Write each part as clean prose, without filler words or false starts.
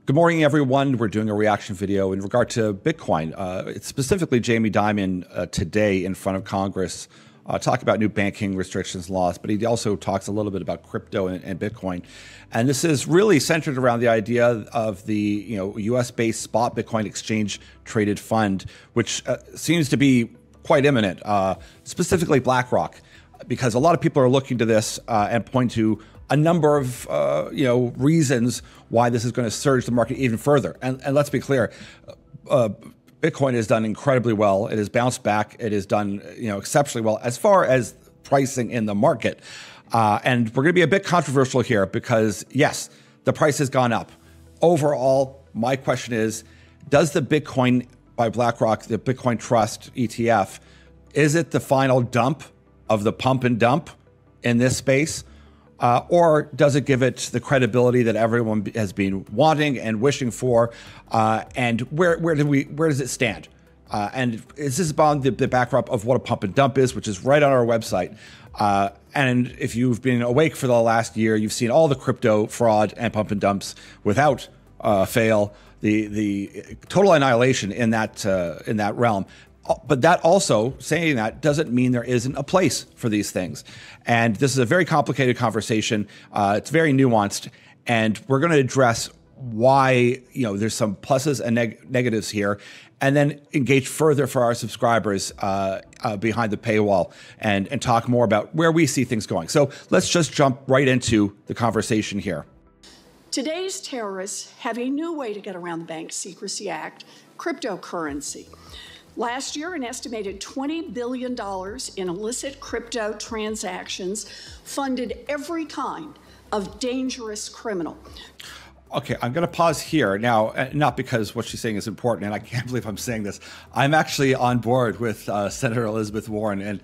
Good morning, everyone. We're doing a reaction video in regard to Bitcoin. It's specifically Jamie Dimon today in front of Congress talking about new banking restrictions laws, but he also talks a little bit about crypto and Bitcoin. And this is really centered around the idea of the U.S.-based spot Bitcoin exchange traded fund, which seems to be quite imminent, specifically BlackRock, because a lot of people are looking to this and point to a number of reasons why this is going to surge the market even further. And let's be clear, Bitcoin has done incredibly well. It has bounced back. It has done exceptionally well as far as pricing in the market. And we're going to be a bit controversial here because, yes, the price has gone up. Overall, my question is, does the Bitcoin by BlackRock, the Bitcoin Trust ETF, is it the final dump of the pump and dump in this space? Or does it give it the credibility that everyone has been wanting and wishing for? And where does it stand? And this is about the backdrop of what a pump and dump is, which is right on our website. And if you've been awake for the last year, you've seen all the crypto fraud and pump and dumps without fail, the total annihilation in that realm. But that also, saying that, doesn't mean there isn't a place for these things. And this is a very complicated conversation. It's very nuanced. And we're going to address why there's some pluses and negatives here, and then engage further for our subscribers behind the paywall and talk more about where we see things going. So let's just jump right into the conversation here. Today's terrorists have a new way to get around the Bank Secrecy Act, cryptocurrency. Last year, an estimated $20 billion in illicit crypto transactions funded every kind of dangerous criminal. Okay, I'm going to pause here now, not because what she's saying is important, and I can't believe I'm saying this. I'm actually on board with Senator Elizabeth Warren, and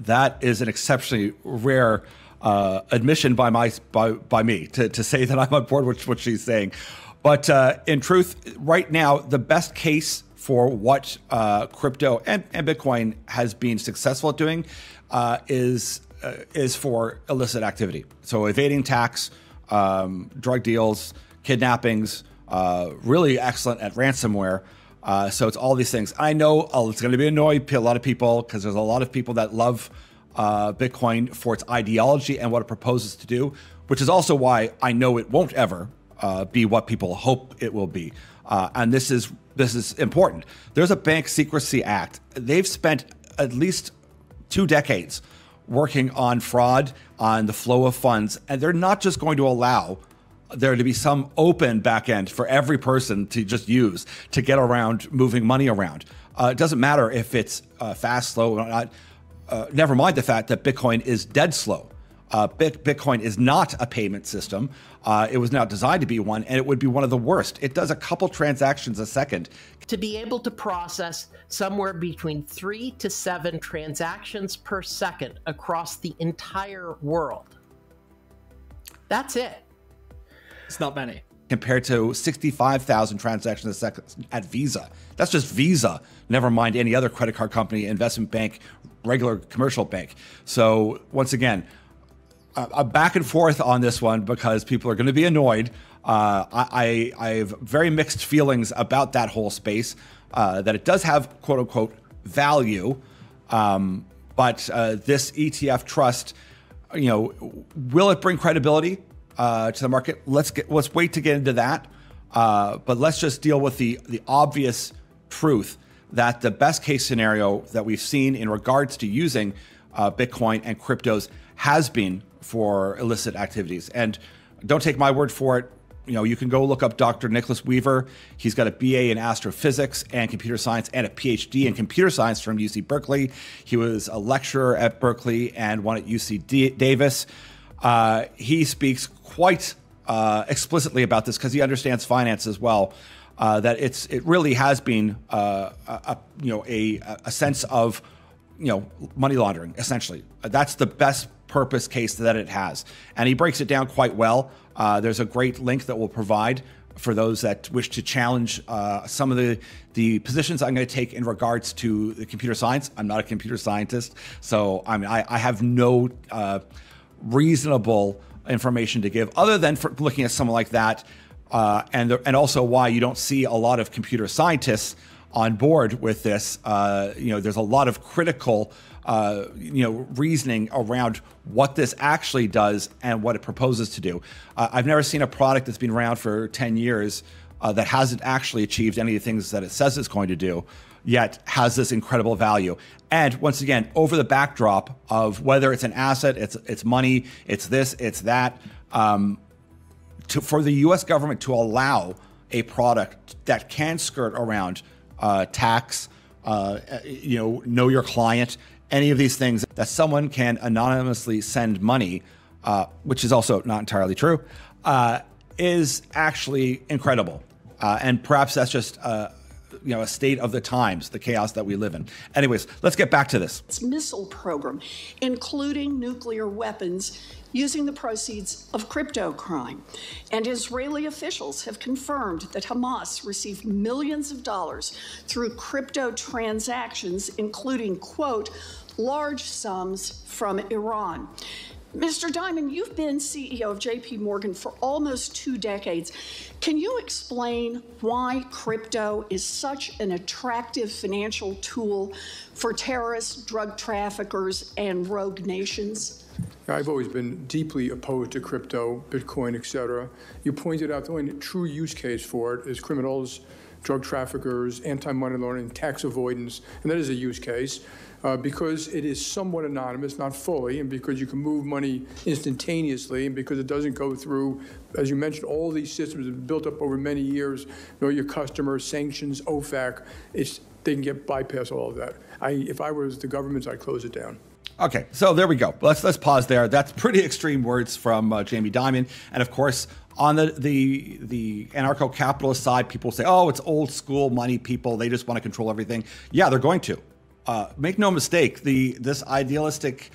that is an exceptionally rare admission by me to say that I'm on board with what she's saying. But in truth, right now, the best case for what crypto and Bitcoin has been successful at doing is for illicit activity. So evading tax, drug deals, kidnappings, really excellent at ransomware. So it's all these things. I know it's going to be annoying a lot of people because there's a lot of people that love Bitcoin for its ideology and what it proposes to do, which is also why I know it won't ever be what people hope it will be. And this is important. There's a Bank Secrecy Act. They've spent at least 2 decades working on fraud, on the flow of funds, and they're not just going to allow there to be some open back end for every person to just use to get around moving money around. It doesn't matter if it's fast, slow, or not. Never mind the fact that Bitcoin is dead slow. Bitcoin is not a payment system. It was not designed to be one, and it would be one of the worst. It does a couple transactions a second. To be able to process somewhere between 3 to 7 transactions per second across the entire world. That's it. It's not many. Compared to 65,000 transactions a second at Visa. That's just Visa, never mind any other credit card company, investment bank, regular commercial bank. So once again, I'm back and forth on this one because people are going to be annoyed. I have very mixed feelings about that whole space, that it does have quote unquote value. But this ETF trust, will it bring credibility to the market? Let's wait to get into that. But let's just deal with the obvious truth that the best case scenario that we've seen in regards to using Bitcoin and cryptos has been for illicit activities. And don't take my word for it. You can go look up Dr. Nicholas Weaver. He's got a BA in astrophysics and computer science and a PhD in computer science from UC Berkeley. He was a lecturer at Berkeley and one at UC Davis. He speaks quite explicitly about this because he understands finance as well. That it really has been a sense of money laundering, essentially. That's the best purpose case that it has. And he breaks it down quite well. There's a great link that we'll provide for those that wish to challenge some of the positions I'm going to take in regards to the computer science. I'm not a computer scientist, so I have no reasonable information to give, other than for looking at someone like that, and also why you don't see a lot of computer scientists on board with this. There's a lot of critical, reasoning around what this actually does and what it proposes to do. I've never seen a product that's been around for 10 years that hasn't actually achieved any of the things that it says it's going to do, yet has this incredible value. And once again, over the backdrop of whether it's an asset, it's money, it's this, it's that, for the U.S. government to allow a product that can skirt around tax, know your client, any of these things, that someone can anonymously send money, which is also not entirely true, is actually incredible. And perhaps that's just a state of the times, the chaos that we live in. Anyways, let's get back to this. Its missile program, including nuclear weapons, using the proceeds of crypto crime. And Israeli officials have confirmed that Hamas received millions of dollars through crypto transactions, including, quote, large sums from Iran. Mr. Dimon, you've been CEO of JP Morgan for almost 2 decades. Can you explain why crypto is such an attractive financial tool for terrorists, drug traffickers, and rogue nations? I've always been deeply opposed to crypto, Bitcoin, et cetera. You pointed out the only true use case for it is criminals, drug traffickers, anti-money laundering, tax avoidance, and that is a use case. Because it is somewhat anonymous, not fully, and because you can move money instantaneously, and because it doesn't go through, as you mentioned, all these systems have been built up over many years, your customers, sanctions, OFAC, they can bypass all of that. If I was the government, I'd close it down. Okay, so there we go. Let's pause there. That's pretty extreme words from Jamie Dimon. And of course, on the anarcho-capitalist side, people say, oh, it's old school money people. They just want to control everything. Yeah, they're going to. Make no mistake, this idealistic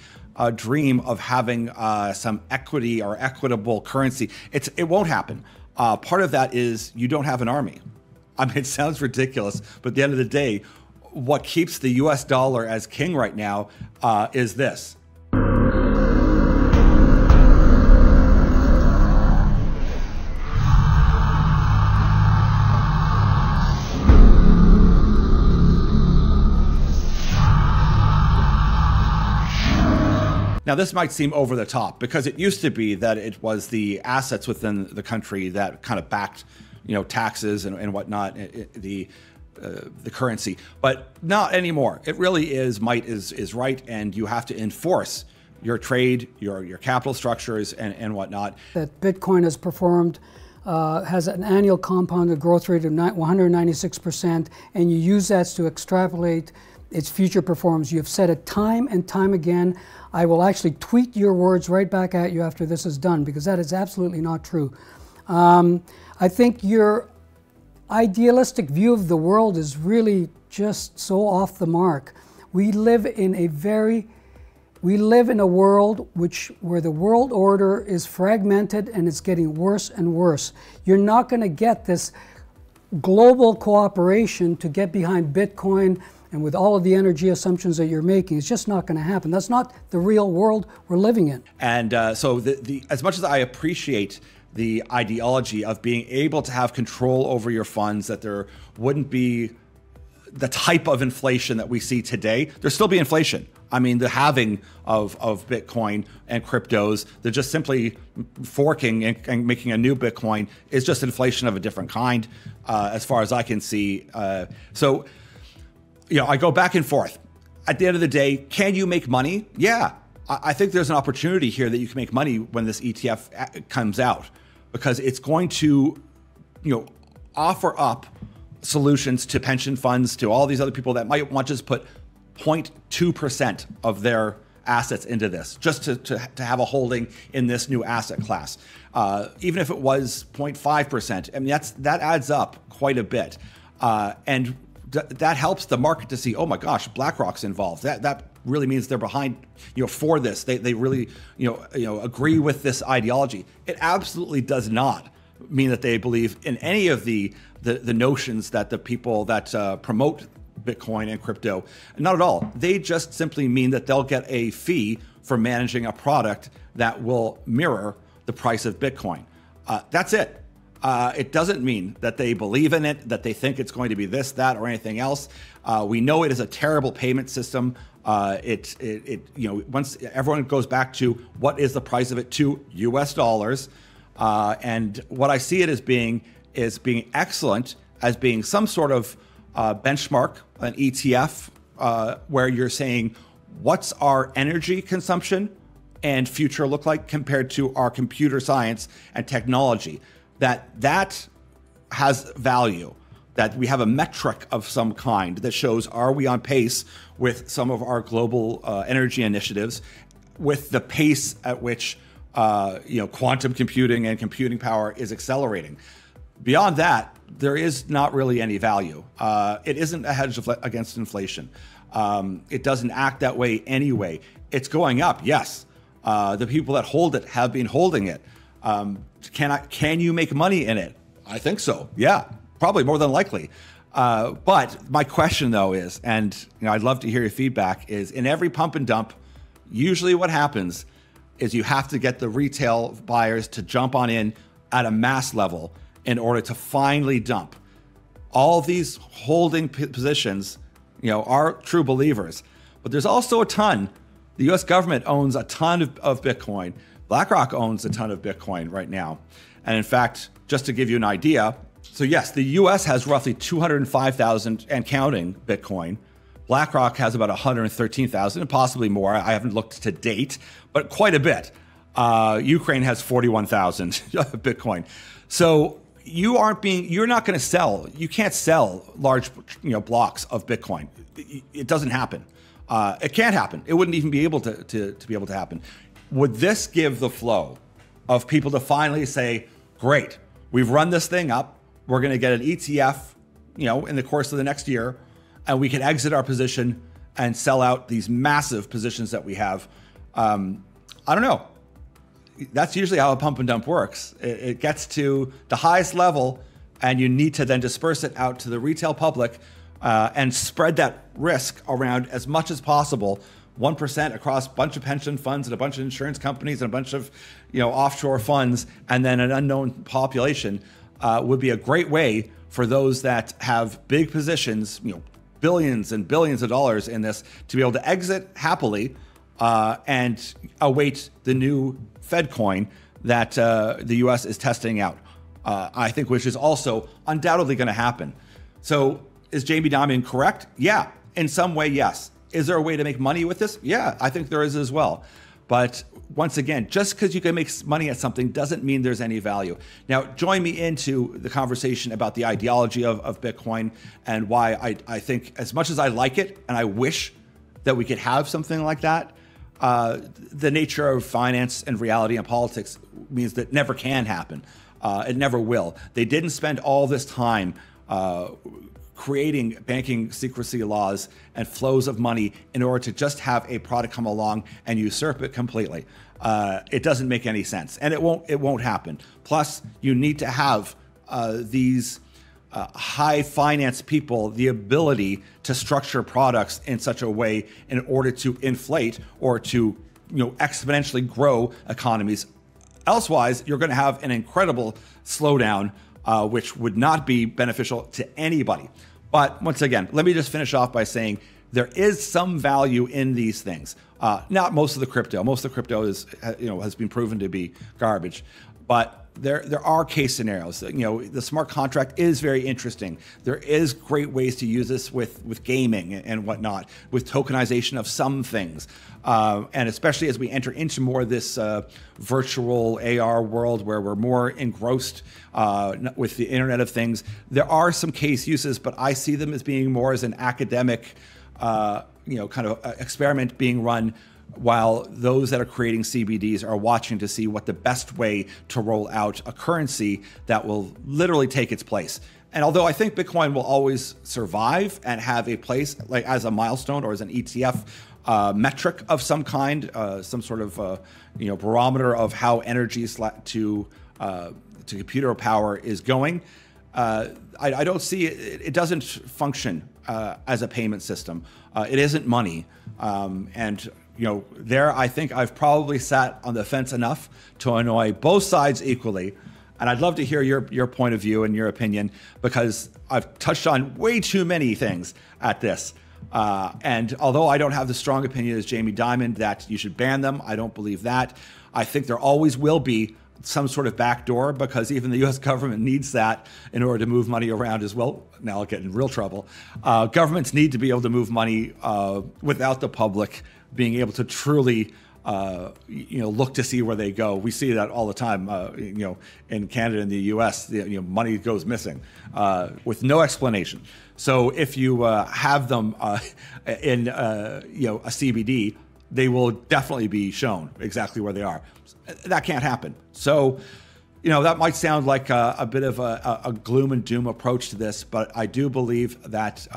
dream of having some equity or equitable currency, it won't happen. Part of that is you don't have an army. I mean, it sounds ridiculous, but at the end of the day, what keeps the US dollar as king right now is this. Now, this might seem over the top because it used to be that it was the assets within the country that kind of backed, taxes and whatnot, the currency, but not anymore. It really is might is right, and you have to enforce your trade, your capital structures, and whatnot. That Bitcoin has performed, has an annual compounded growth rate of 196%, and you use that to extrapolate its future performance. You have said it time and time again. I will actually tweet your words right back at you after this is done, because that is absolutely not true. I think your idealistic view of the world is really just so off the mark. We live in a world where the world order is fragmented and it's getting worse and worse. You're not going to get this global cooperation to get behind Bitcoin, and with all of the energy assumptions that you're making, it's just not going to happen. That's not the real world we're living in. And so as much as I appreciate the ideology of being able to have control over your funds, that there wouldn't be the type of inflation that we see today, there'll still be inflation. I mean, the halving of Bitcoin and cryptos, they're just simply forking and making a new Bitcoin is just inflation of a different kind, as far as I can see. So, I go back and forth. At the end of the day, can you make money? Yeah. I think there's an opportunity here that you can make money when this ETF comes out, because it's going to, offer up solutions to pension funds, to all these other people that might want to just put 0.2% of their assets into this, just to have a holding in this new asset class. Even if it was 0.5%, I mean, that adds up quite a bit. And that helps the market to see, oh my gosh, BlackRock's involved. That really means they're behind, for this. They really, agree with this ideology. It absolutely does not mean that they believe in any of the notions that the people that promote Bitcoin and crypto. Not at all. They just simply mean that they'll get a fee for managing a product that will mirror the price of Bitcoin. That's it. It doesn't mean that they believe in it, that they think it's going to be this, that, or anything else. We know it is a terrible payment system. Once everyone goes back to what is the price of it to US dollars, and what I see it as being is being excellent, as being some sort of benchmark, an ETF, where you're saying, what's our energy consumption and future look like compared to our computer science and technology? That has value, that we have a metric of some kind that shows, are we on pace with some of our global energy initiatives, with the pace at which quantum computing and computing power is accelerating. Beyond that, there is not really any value. It isn't a hedge against inflation. It doesn't act that way anyway. It's going up, yes. The people that hold it have been holding it. Can you make money in it? I think so. Yeah, probably more than likely. But my question though is, and I'd love to hear your feedback, is in every pump and dump, usually what happens is you have to get the retail buyers to jump on in at a mass level in order to finally dump. All these holding positions, are true believers, but there's also a ton. The US government owns a ton of Bitcoin. BlackRock owns a ton of Bitcoin right now. And in fact, just to give you an idea, so yes, the US has roughly 205,000 and counting Bitcoin. BlackRock has about 113,000 and possibly more. I haven't looked to date, but quite a bit. Ukraine has 41,000 Bitcoin. So you're not going to sell. You can't sell large, blocks of Bitcoin. It doesn't happen. It can't happen. It wouldn't even be able to be able to happen. Would this give the flow of people to finally say, great, we've run this thing up. We're going to get an ETF, in the course of the next year, and we can exit our position and sell out these massive positions that we have. I don't know. That's usually how a pump and dump works. It gets to the highest level, and you need to then disperse it out to the retail public and spread that risk around as much as possible, 1% across a bunch of pension funds and a bunch of insurance companies and a bunch of offshore funds, and then an unknown population would be a great way for those that have big positions, billions and billions of dollars in this, to be able to exit happily and await the new Fed coin that the US is testing out, I think, which is also undoubtedly going to happen. So is Jamie Dimon correct? Yeah, in some way, yes. Is there a way to make money with this? Yeah, I think there is as well. But once again, just because you can make money at something doesn't mean there's any value. Now, join me into the conversation about the ideology of Bitcoin and why I think, as much as I like it and I wish that we could have something like that, the nature of finance and reality and politics means that never can happen. It never will. They didn't spend all this time creating banking secrecy laws and flows of money in order to just have a product come along and usurp it completely. It doesn't make any sense, and it won't happen. Plus, you need to have these high finance people the ability to structure products in such a way in order to inflate or to exponentially grow economies. Elsewise, you're going to have an incredible slowdown, which would not be beneficial to anybody. But once again, let me just finish off by saying there is some value in these things. Not most of the crypto. Most of the crypto is, has been proven to be garbage. But there are case scenarios. The smart contract is very interesting. There is great ways to use this with gaming and whatnot, with tokenization of some things. And especially as we enter into more of this virtual AR world where we're more engrossed with the Internet of Things, there are some case uses, but I see them as being more as an academic, kind of experiment being run, while those that are creating CBDs are watching to see what the best way to roll out a currency that will literally take its place. And although I think Bitcoin will always survive and have a place like as a milestone or as an ETF metric of some kind, some sort of barometer of how energy to computer power is going, I don't see it. It doesn't function as a payment system. It isn't money, and there I think I've probably sat on the fence enough to annoy both sides equally. And I'd love to hear your point of view and your opinion, because I've touched on way too many things at this. And although I don't have the strong opinion as Jamie Dimon that you should ban them, I don't believe that. I think there always will be some sort of backdoor, because even the U.S. government needs that in order to move money around as well. Now I'll get in real trouble. Governments need to be able to move money without the public being able to truly look to see where they go. We see that all the time, in Canada and the U.S., money goes missing with no explanation. So if you have them in a CBD, they will definitely be shown exactly where they are. That can't happen. So, that might sound like a bit of a gloom and doom approach to this, but I do believe that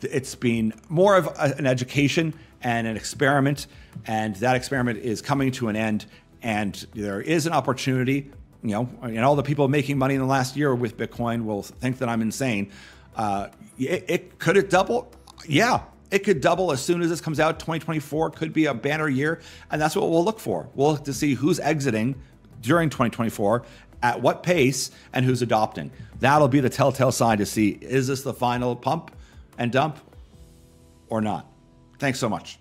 it's been more of an education and an experiment, and that experiment is coming to an end. And there is an opportunity, and all the people making money in the last year with Bitcoin will think that I'm insane. Could it double? Yeah. It could double as soon as this comes out. 2024 could be a banner year, and that's what we'll look for. We'll look to see who's exiting during 2024, at what pace, and who's adopting. That'll be the telltale sign to see, is this the final pump and dump or not? Thanks so much.